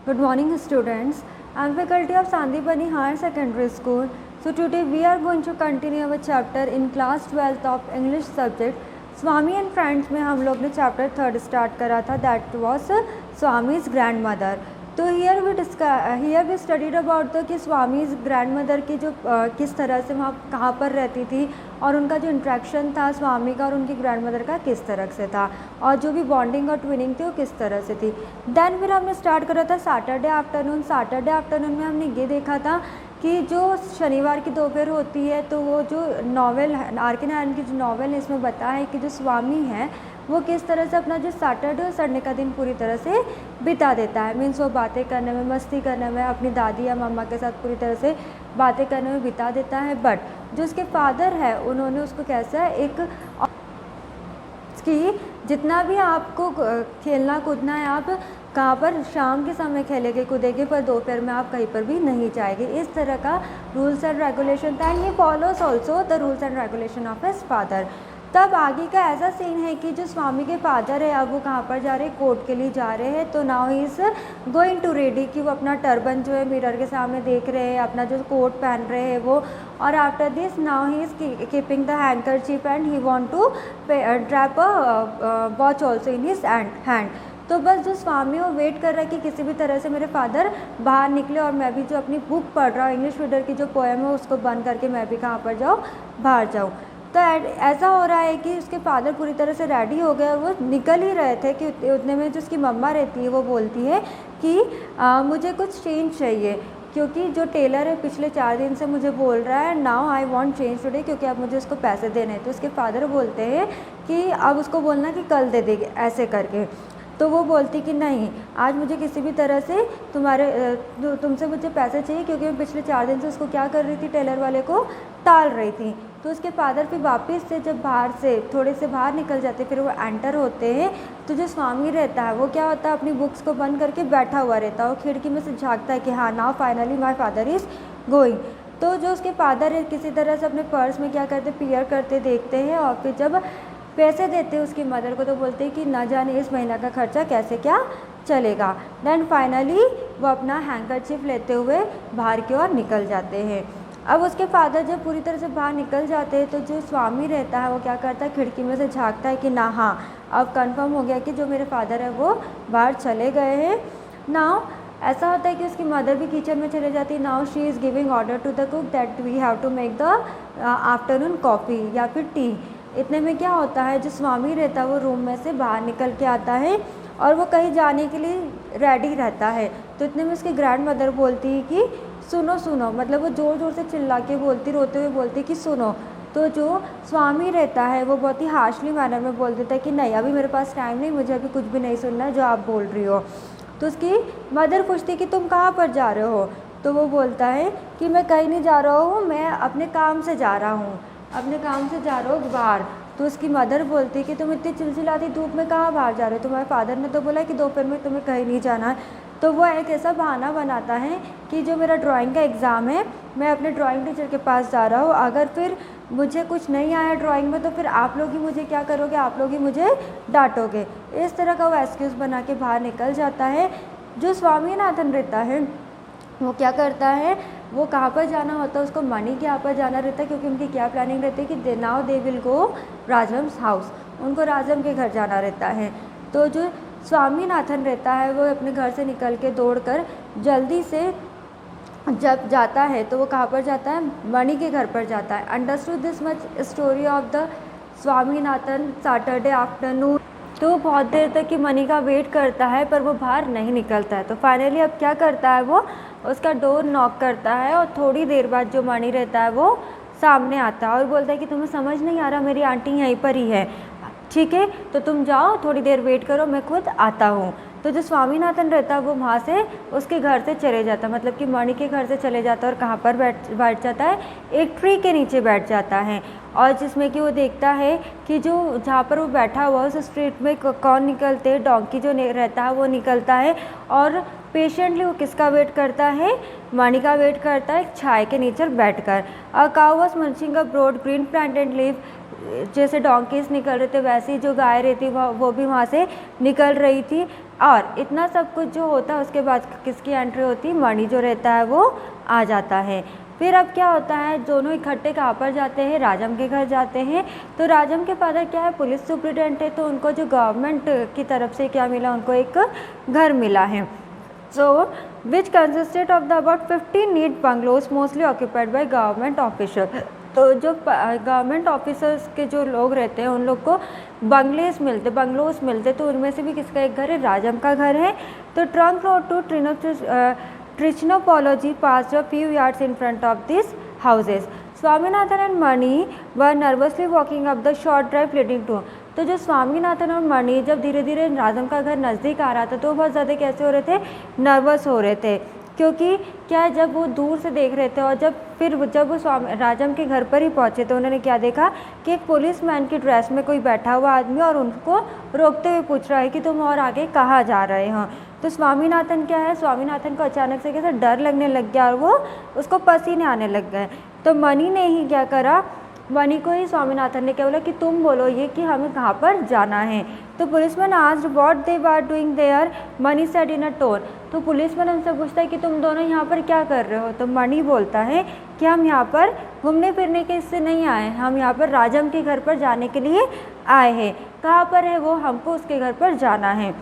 Good morning, students. I am faculty of Sandipani Higher Secondary School. So today we are going to continue our chapter in class 12th of English subject. Swami and Friends में हम लोग ने chapter 3rd start करा था, that was Swami's grandmother. तो here we studied about the कि Swami's grandmother की जो किस तरह से वहाँ कहाँ पर रहती थी और उनका जो इंट्रैक्शन था स्वामी का और उनकी ग्रैंडमदर का किस तरह से था और जो भी बॉन्डिंग और ट्विनिंग थी वो किस तरह से थी। देन फिर हमने स्टार्ट करा था सैटरडे आफ्टरनून में हमने ये देखा था कि जो शनिवार की दोपहर होती है तो वो जो नॉवेल आर.के. नारायण की जो नॉवेल है इसमें बताया है कि जो स्वामी है वो किस तरह से अपना जो सैटरडे और संडे का दिन पूरी तरह से बिता देता है। मीन्स वो बातें करने में, मस्ती करने में, अपनी दादी या मम्मा के साथ पूरी तरह से बातें करने में बिता देता है। बट जो उसके फादर है उन्होंने उसको कैसा एक कि जितना भी आपको खेलना कूदना है आप कहाँ पर शाम के समय खेलेंगे कूदेंगे पर दोपहर में आप कहीं पर भी नहीं जाएंगे। इस तरह का रूल्स एंड रेगुलेशन था and he follows also the rules and regulation of his father. तब आगे का ऐसा सीन है कि जो स्वामी के फादर है अब वो कहाँ पर जा रहे हैं, कोर्ट के लिए जा रहे हैं। तो now he is going to ready कि वो अपना टर्बन जो है मिरर के सामने देख रहे हैं, अपना जो कोट पहन रहे हैं वो। और after this now he is keeping the handkerchief and he want to drape a watch also in his hand. तो बस जो स्वामी वो वेट कर रहा है कि किसी भी तरह से मेरे फादर बाहर निकले और मैं भी जो अपनी बुक पढ़ रहा हूँ इंग्लिश रीडर की जो पोएम है उसको बंद करके मैं भी कहाँ पर जाऊँ, बाहर जाऊँ। तो ऐसा हो रहा है कि उसके फादर पूरी तरह से रेडी हो गए और वो निकल ही रहे थे कि उतने में जो उसकी मम्मा रहती है वो बोलती है कि मुझे कुछ चेंज चाहिए क्योंकि जो टेलर है पिछले 4 दिन से मुझे बोल रहा है now I want change today क्योंकि अब मुझे उसको पैसे देने हैं। तो उसके फादर बोलते हैं कि अब उसको बोलना कि कल दे देंगे ऐसे करके। तो वो बोलती कि नहीं आज मुझे किसी भी तरह से तुमसे मुझे पैसे चाहिए क्योंकि मैं पिछले 4 दिन से उसको क्या कर रही थी, टेलर वाले को टाल रही थी। तो उसके फादर फिर वापस से जब बाहर से थोड़े से बाहर निकल जाते फिर वो एंटर होते हैं तो जो स्वामी रहता है वो क्या होता है अपनी बुक्स को बंद करके बैठा हुआ रहता है। वो खिड़की में से झाँकता है कि हाँ now finally my father is going. तो जो उसके फादर है किसी तरह से अपने पर्स में क्या करते पीयर करते देखते हैं और फिर जब पैसे देते हैं उसकी मदर को तो बोलते हैं कि ना जाने इस महीना का खर्चा कैसे क्या चलेगा। देन फाइनली वो अपना हैंकरचीफ लेते हुए बाहर की ओर निकल जाते हैं। अब उसके फादर जब पूरी तरह से बाहर निकल जाते हैं तो जो स्वामी रहता है वो क्या करता है खिड़की में से झाँकता है कि ना हाँ अब कंफर्म हो गया कि जो मेरे फादर है वो बाहर चले गए हैं। नाउ ऐसा होता है कि उसकी मदर भी किचन में चले जाती है। Now she is giving order to the cook that we have to make the afternoon coffee या फिर टी। इतने में क्या होता है जो स्वामी रहता है वो रूम में से बाहर निकल के आता है और वो कहीं जाने के लिए रेडी रहता है। तो इतने में उसकी ग्रैंड मदर बोलती है कि सुनो सुनो, मतलब वो ज़ोर ज़ोर से चिल्ला के बोलती रोते हुए बोलती कि सुनो। तो जो स्वामी रहता है वो बहुत ही हार्शली मैनर में बोल देता है कि नहीं अभी मेरे पास टाइम नहीं, मुझे अभी कुछ भी नहीं सुनना है जो आप बोल रही हो। तो उसकी मदर पूछती कि तुम कहाँ पर जा रहे हो। तो वो बोलता है कि मैं कहीं नहीं जा रहा हूँ, मैं अपने काम से जा रहा हूँ, अपने काम से जा रहा हूँ बाहर। तो उसकी मदर बोलती कि तुम इतनी चिलचिलाती धूप में कहाँ बाहर जा रहे हो, तुम्हारे फादर ने तो बोला कि दोपहर में तुम्हें कहीं नहीं जाना है। तो वो एक ऐसा बहाना बनाता है कि जो मेरा ड्राइंग का एग्ज़ाम है मैं अपने ड्राइंग टीचर के पास जा रहा हूँ, अगर फिर मुझे कुछ नहीं आया ड्राइंग में तो फिर आप लोग ही मुझे क्या करोगे, आप लोग ही मुझे डांटोगे। इस तरह का वो एक्सक्यूज़ बना के बाहर निकल जाता है। जो स्वामीनाथन रहता है वो क्या करता है, वो कहाँ पर जाना होता है उसको मणि के यहाँ पर जाना रहता है क्योंकि उनकी क्या प्लानिंग रहती है कि now they will go Rajam's house, उनको राजम के घर जाना रहता है। तो जो स्वामीनाथन रहता है वो अपने घर से निकल के दौड़कर जल्दी से जब जाता है तो वो कहाँ पर जाता है, मणि के घर पर जाता है। Understood this much story of the Swaminathan Saturday afternoon. तो वो बहुत देर तक कि मणि का वेट करता है पर वो बाहर नहीं निकलता है। तो फाइनली अब क्या करता है वो उसका डोर नॉक करता है और थोड़ी देर बाद जो मणि रहता है वो सामने आता है और बोलता है कि तुम्हें समझ नहीं आ रहा मेरी आंटी यहीं पर ही है, ठीक है तो तुम जाओ थोड़ी देर वेट करो मैं खुद आता हूँ। तो जो स्वामीनाथन रहता है वो वहाँ से उसके घर से चले जाता है, मतलब कि मणि के घर से चले जाता है और कहाँ पर बैठ जाता है, एक ट्री के नीचे बैठ जाता है। और जिसमें कि वो देखता है कि जो जहाँ पर वो बैठा हुआ है उस स्ट्रीट में कौन निकलते हैं, डोंकी जो रहता है वो निकलता है और पेशेंटली वो किसका वेट करता है, मणि का वेट करता है छाए के नीचे बैठकर। A cow was munching a broad green planted leaf, जैसे डोंकीज निकल रहे थे वैसे ही जो गाय रहती वो भी वहाँ से निकल रही थी। और इतना सब कुछ जो होता है उसके बाद किसकी एंट्री होती है, मणि जो रहता है वो आ जाता है। फिर अब क्या होता है, दोनों इकट्ठे कहाँ पर जाते हैं, राजम के घर जाते हैं। तो राजम के फादर क्या है, पुलिस सुप्रिटेंडेंट है, तो उनको जो गवर्नमेंट की तरफ से क्या मिला, उनको एक घर मिला है। So which consisted of the about 15 neat bungalows mostly occupied by government officer. तो जो गवर्नमेंट ऑफिसर्स के जो लोग रहते हैं उन लोग को बंगलोज मिलते, तो उनमें से भी किसका एक घर है, राजम का घर है। तो trunk road to Trichinopoly passed a few yards in front of these houses. Swaminathan and Mani were nervously walking up the short drive leading to. तो जो स्वामीनाथन और मणि जब धीरे धीरे राजम का घर नज़दीक आ रहा था तो बहुत ज़्यादा कैसे हो रहे थे, नर्वस हो रहे थे, क्योंकि क्या है, जब वो दूर से देख रहे थे और जब वो राजम के घर पर ही पहुँचे तो उन्होंने क्या देखा कि एक पुलिसमैन की ड्रेस में कोई बैठा हुआ आदमी और उनको रोकते हुए पूछ रहा है कि तुम और आगे कहाँ जा रहे हो। तो स्वामीनाथन क्या है, स्वामीनाथन को अचानक से कैसे डर लगने लग गया और वो उसको पसीने आने लग गए। तो मणि ने ही क्या करा, मणि को ही स्वामीनाथन ने क्या बोला कि तुम बोलो ये कि हमें कहाँ पर जाना है। तो policeman asked what they were doing there, Mani said in a tone. तो पुलिसमैन उनसे पूछता है कि तुम दोनों यहाँ पर क्या कर रहे हो। तो मणि बोलता है कि हम यहाँ पर घूमने फिरने के इससे नहीं आए, हम यहाँ पर राजम के घर पर जाने के लिए आए हैं। कहाँ पर है वो, हमको उसके घर पर जाना है।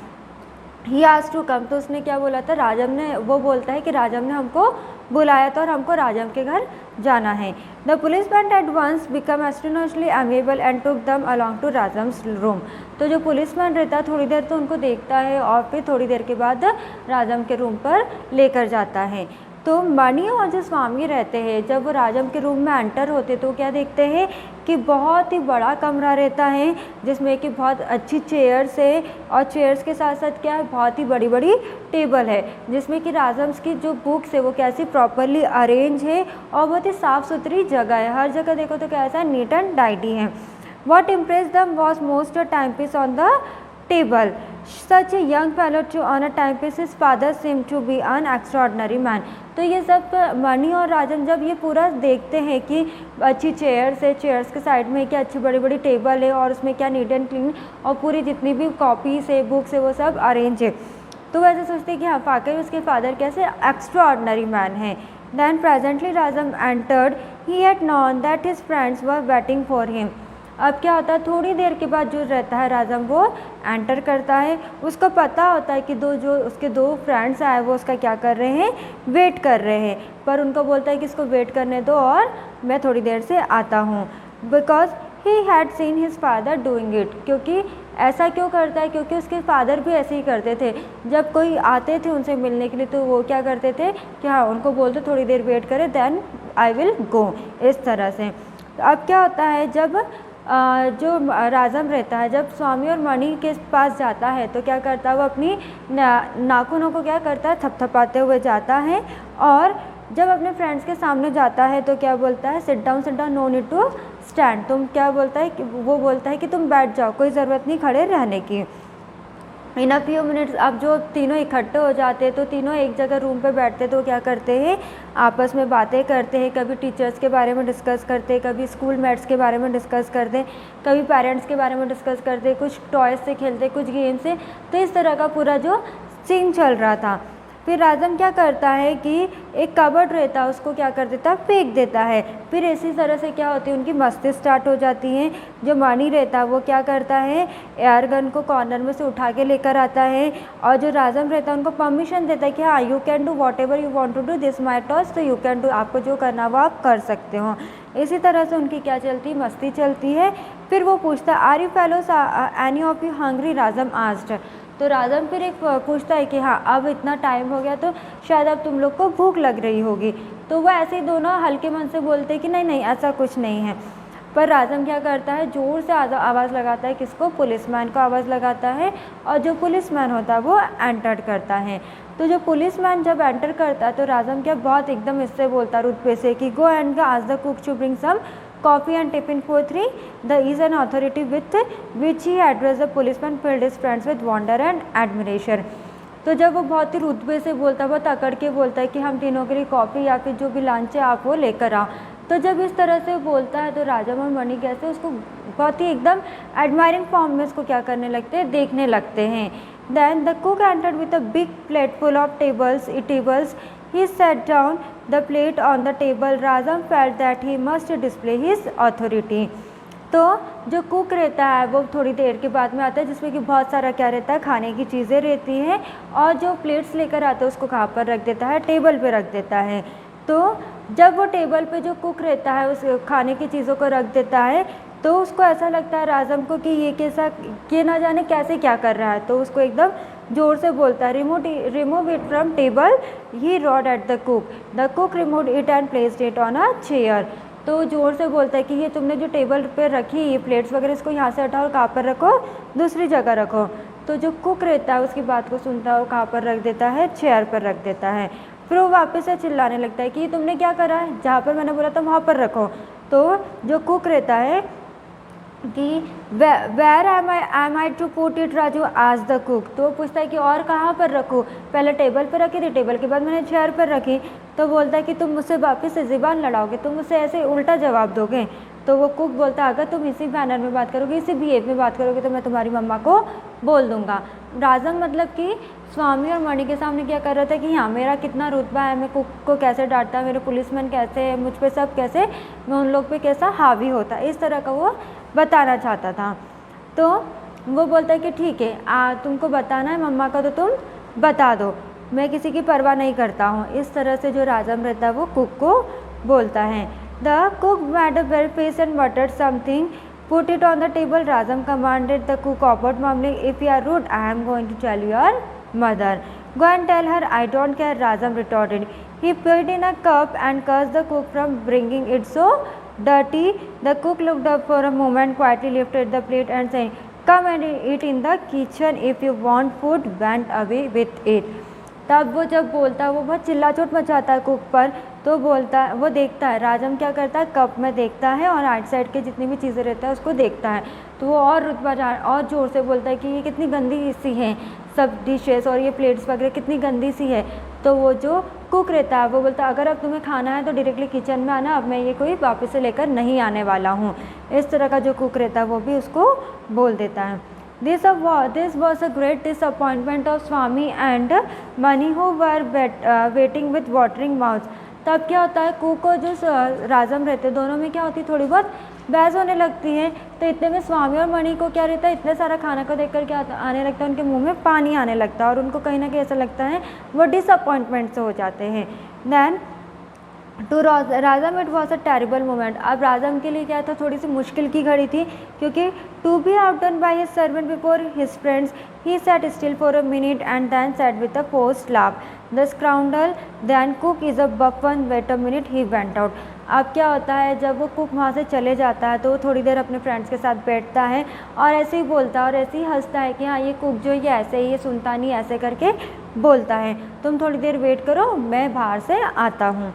ही आस्क्ड टू कम, तो उसने क्या बोला था, राजम ने, वो बोलता है कि राजम ने हमको बुलाया था और हमको राजम के घर जाना है। The policeman at once become astonishingly amiable and took them along to राजम्स room. तो जो पुलिसमैन रहता है थोड़ी देर तो उनको देखता है और फिर थोड़ी देर के बाद राजम के रूम पर लेकर जाता है। तो मणि और जो स्वामी रहते हैं जब वो राजम के रूम में एंटर होते तो क्या देखते हैं कि बहुत ही बड़ा कमरा रहता है जिसमें कि बहुत अच्छी चेयर्स है और चेयर्स के साथ साथ क्या है, बहुत ही बड़ी बड़ी टेबल है जिसमें कि राजम्स की जो बुक्स है वो कैसी प्रॉपरली अरेंज है और बहुत ही साफ़ सुथरी जगह है। हर जगह देखो तो कैसा नीट एंड टाइडी है। What impress them was most a timepiece on the table. Such a young fellow to on a timepiece, his father seemed to be an extraordinary man. तो ये सब मणि और राजम जब ये पूरा देखते हैं कि अच्छी चेयर्स है, चेयर्स के साइड में क्या अच्छी बड़ी बड़ी टेबल है और उसमें क्या नीट एंड क्लीन और पूरी जितनी भी कॉपीज़ है, बुक्स है, वो सब अरेंज है, तो वैसे सोचते हैं कि हाँ वाकई उसके फादर कैसे एक्स्ट्राऑर्डिनरी मैन है। Then presently Rajam entered. He had known that his friends were waiting for him. अब क्या होता है, थोड़ी देर के बाद जो रहता है राजम वो एंटर करता है। उसको पता होता है कि उसके दो फ्रेंड्स आए वो उसका क्या कर रहे हैं, वेट कर रहे हैं, पर उनको बोलता है कि इसको वेट करने दो और मैं थोड़ी देर से आता हूँ। Because he had seen his father doing it, क्योंकि ऐसा क्यों करता है, क्योंकि उसके फादर भी ऐसे ही करते थे। जब कोई आते थे उनसे मिलने के लिए तो वो क्या करते थे कि हाँ उनको बोलते थोड़ी देर वेट करें देन आई विल गो, इस तरह से। अब क्या होता है, जब जो राजम रहता है जब स्वामी और मणि के पास जाता है तो क्या करता है, वो अपनी नाखूनों को क्या करता है, थपथपाते हुए जाता है और जब अपने फ्रेंड्स के सामने जाता है तो क्या बोलता है, sit down no need to stand. तुम क्या बोलता है कि वो बोलता है कि तुम बैठ जाओ, कोई ज़रूरत नहीं खड़े रहने की। इन अ फ्यू मिनट्स अब जो तीनों इकट्ठे हो जाते हैं तो तीनों एक जगह रूम पे बैठते तो क्या करते हैं, आपस में बातें करते हैं। कभी टीचर्स के बारे में डिस्कस करते हैं, कभी स्कूल मेट्स के बारे में डिस्कस करते हैं, कभी पेरेंट्स के बारे में डिस्कस करते हैं, कुछ टॉयज़ से खेलते, कुछ गेम से। तो इस तरह का पूरा जो सीन चल रहा था। फिर राजम क्या करता है कि एक कबर्ड रहता है उसको क्या कर देता है, फेंक देता है। फिर इसी तरह से क्या होती है, उनकी मस्ती स्टार्ट हो जाती हैं। जो मणि रहता है वो क्या करता है, एयर गन को कॉर्नर में से उठा के लेकर आता है और जो राजम रहता है उनको परमिशन देता है कि हाँ you can do whatever you want to do this my toss, तो यू कैन डू, आपको जो करना वो आप कर सकते हो। इसी तरह से उनकी क्या चलती, मस्ती चलती है। फिर वो पूछता है are you fellows any of you hungry, Rajam asked. तो राजम फिर एक पूछता है कि हाँ अब इतना टाइम हो गया तो शायद अब तुम लोग को भूख लग रही होगी। तो वह ऐसे ही दोनों हल्के मन से बोलते हैं कि नहीं नहीं ऐसा कुछ नहीं है। पर राजम क्या करता है, जोर से आवाज़ लगाता है, किसको, पुलिसमैन को आवाज़ लगाता है और जो पुलिसमैन होता है वो एंटर करता है। तो जो पुलिसमैन जब एंटर करता है तो राजम क्या बहुत एकदम इससे बोलता है रुतबे से कि go and ask the cook to bring some coffee and tiffin for three. The is an authority with which he addressed the policeman filled his friends with wonder and admiration. तो जब वो बहुत ही रुतबे से बोलता है, बहुत अकड़ के बोलता है कि हम तीनों के लिए कॉफ़ी या फिर जो भी लंच है आप वो लेकर आओ। तो जब इस तरह से बोलता है तो राजम और मणि कैसे उसको बहुत ही एकदम एडमायरिंग फॉर्म में उसको क्या करने लगते हैं, देखने लगते हैं। Then the cook entered with a big plate full of eatables. He set down the plate on the table. Razam felt that he must display his authority. तो जो कुक रहता है वो थोड़ी देर के बाद में आता है, जिसमें कि बहुत सारा क्या रहता है, खाने की चीज़ें रहती हैं, और जो प्लेट्स लेकर आता है उसको कहाँ पर रख देता है, टेबल पे रख देता है। तो जब वो टेबल पे जो कुक रहता है उस खाने की चीज़ों को रख देता है, तो उसको ऐसा लगता है राजम को कि ये ना जाने कैसे क्या कर रहा है, तो उसको एकदम जोर से बोलता है, remove it from table. He rod at the cook remove it and placed it on a chair. तो जोर से बोलता है कि ये तुमने जो टेबल पे रखी ये प्लेट्स वगैरह, इसको यहाँ से हटाओ और कहाँ पर रखो, दूसरी जगह रखो। तो जो कुक रहता है उसकी बात को सुनता है और कहाँ पर रख देता है, चेयर पर रख देता है। फिर वो वापस से चिल्लाने लगता है कि ये तुमने क्या करा है, जहाँ पर मैंने बोला था वहाँ पर रखो। तो जो कुक रहता है कि where am I to put it Raju आज द कुक। तो वो पूछता है कि और कहाँ पर रखूँ, पहले टेबल पर रखी थी, टेबल के बाद मैंने चेयर पर रखी। तो बोलता है कि तुम मुझसे वापस से ज़ुबान लड़ाओगे, तुम मुझसे ऐसे उल्टा जवाब दोगे। तो वो कुक बोलता है अगर तुम इसी बैनर में बात करोगे, इसी बिहेव में बात करोगे तो मैं तुम्हारी मम्मा को बोल दूँगा। राजम मतलब कि स्वामी और मणि के सामने क्या कर रहा था कि हाँ मेरा कितना रुतबा है, मैं कुक को कैसे डांटता है, मेरे पुलिसमैन कैसे है, मुझ पे सब कैसे, मैं उन लोग पे कैसा हावी होता है, इस तरह का वो बताना चाहता था। तो वो बोलता है कि ठीक है, तुमको बताना है मम्मा का तो तुम बता दो, मैं किसी की परवाह नहीं करता हूँ। इस तरह से जो राजम रहता है वो कुक को बोलता है। The cook made a very face and muttered something, put it on the table. Rajam commanded the cook offered mummy, if you are rude I am going to tell your mother, go and tell her I don't care. Rajam retorted. He put in a cup and cursed the cook from bringing it so dirty. The cook looked up for a moment, quietly lifted the plate and said, come and eat in the kitchen if you want food, went away with it. तब वो जब बोलता है वो बहुत चिल्ला चोट मचाता है कुक पर। तो बोलता है, वो देखता है, राजम क्या करता है कप में देखता है और आइट साइड के जितनी भी चीज़ें रहता है उसको देखता है। तो वो और रुतबा और ज़ोर से बोलता है कि ये कितनी गंदी सी है सब डिशेस और ये प्लेट्स वगैरह कितनी गंदी सी है। तो वो जो कुक रहता है वो बोलता है अगर अब तुम्हें खाना है तो डायरेक्टली किचन में आना, अब मैं ये कोई वापस से लेकर नहीं आने वाला हूँ। इस तरह का जो कुक रहता है वो भी उसको बोल देता है। This was a great disappointment of Swami and Mani, who were waiting with watering mouths. तब क्या होता है, कुक और जो राजम रहते दोनों में क्या होती है, थोड़ी बहुत बहस होने लगती है। तो इतने में स्वामी और मणि को क्या रहता है, इतने सारा खाना को देखकर क्या आने लगता है, उनके मुंह में पानी आने लगता है और उनको कहीं ना कहीं ऐसा लगता है वो डिसअपॉइंटमेंट से हो जाते हैं। Then to Rajam it was a terrible moment. अब राजम के लिए क्या था, थोड़ी सी मुश्किल की घड़ी थी, क्योंकि to be outdone by his servant before his friends, he sat still for a minute and then sat with a forced laugh, the scoundrel then cook is a buffoon, wait a minute, he went out. अब क्या होता है, जब वो cook वहाँ से चले जाता है तो वो थोड़ी देर अपने फ्रेंड्स के साथ बैठता है और ऐसे ही बोलता है और ऐसे ही हंसता है कि हाँ ये कुक जो ये ऐसे ही, ये सुनता नहीं, ऐसे करके बोलता है, तुम थोड़ी देर वेट करो मैं बाहर से आता हूँ।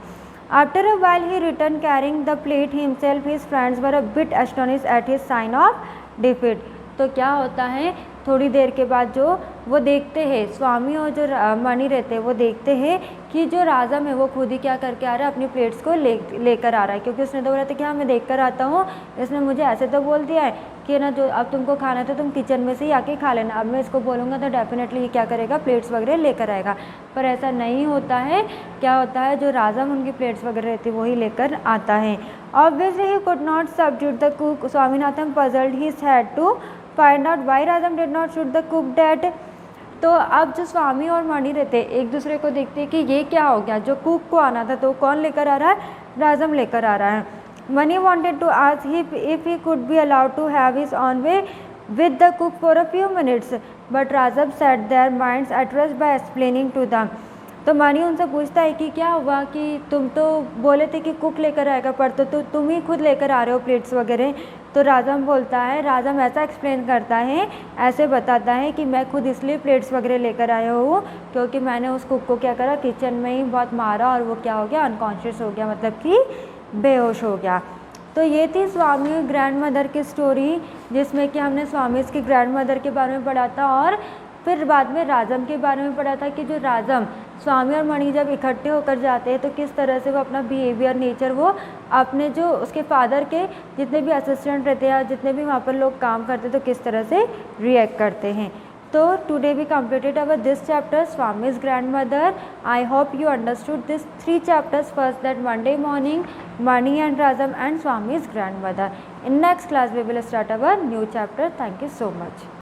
After a while he returned carrying the plate himself. His friends were a bit astonished at his sign of defeat. तो क्या होता है, थोड़ी देर के बाद जो वो देखते हैं, स्वामी और जो मणि रहते हैं वो देखते हैं कि जो राजम है वो खुद ही क्या करके आ रहा है, अपनी प्लेट्स को लेकर आ रहा है, क्योंकि उसने तो बोला था कि हाँ मैं देख कर आता हूँ, इसने मुझे ऐसे तो बोल दिया है कि ना जो अब तुमको खाना है तो तुम किचन में से ही आके खा लेना। अब मैं इसको बोलूँगा तो डेफिनेटली ये क्या करेगा, प्लेट्स वगैरह लेकर आएगा, पर ऐसा नहीं होता है। क्या होता है, जो राजम उनकी प्लेट्स वगैरह रहती है वही लेकर आता है। Obviously he could not subdue the cook, Swaminathan puzzled his head to find out why Rajam did not shoot the cook dead. तो अब जो स्वामी और मणि रहते एक दूसरे को देखते हैं कि ये क्या हो गया, जो कुक को आना था तो कौन लेकर आ रहा है, राजम लेकर आ रहा है। मणि wanted to ask if he could be allowed to have his own way with the cook for a few minutes, but Rajab set their minds at rest by explaining to them. तो मणि उनसे पूछता है कि क्या हुआ कि तुम तो बोले थे कि कुक लेकर आएगा, पर तो तुम ही खुद लेकर आ रहे हो प्लेट्स वगैरह। तो राजम बोलता है, राजम ऐसा एक्सप्लेन करता है, ऐसे बताता है कि मैं खुद इसलिए प्लेट्स वगैरह लेकर आया हूँ क्योंकि मैंने उस कुक को क्या करा, किचन में ही बहुत मारा और वो क्या हो गया, अनकॉन्शियस हो गया, मतलब कि बेहोश हो गया। तो ये थी स्वामी ग्रैंड मदर की स्टोरी, जिसमें कि हमने स्वामी की ग्रैंड मदर के बारे में पढ़ा था और फिर बाद में राजम के बारे में पढ़ा था कि जो राजम स्वामी और मणि जब इकट्ठे होकर जाते हैं तो किस तरह से वो अपना बिहेवियर, नेचर, वो अपने जो उसके फादर के जितने भी असिस्टेंट रहते हैं, जितने भी वहाँ पर लोग काम करते हैं, तो किस तरह से रिएक्ट करते हैं। So today we completed our this chapter, Swami's grandmother. I hope you understood these 3 chapters first, that Monday morning, Mani and Razam, and Swami's grandmother. In next class we will start our new chapter. Thank you so much.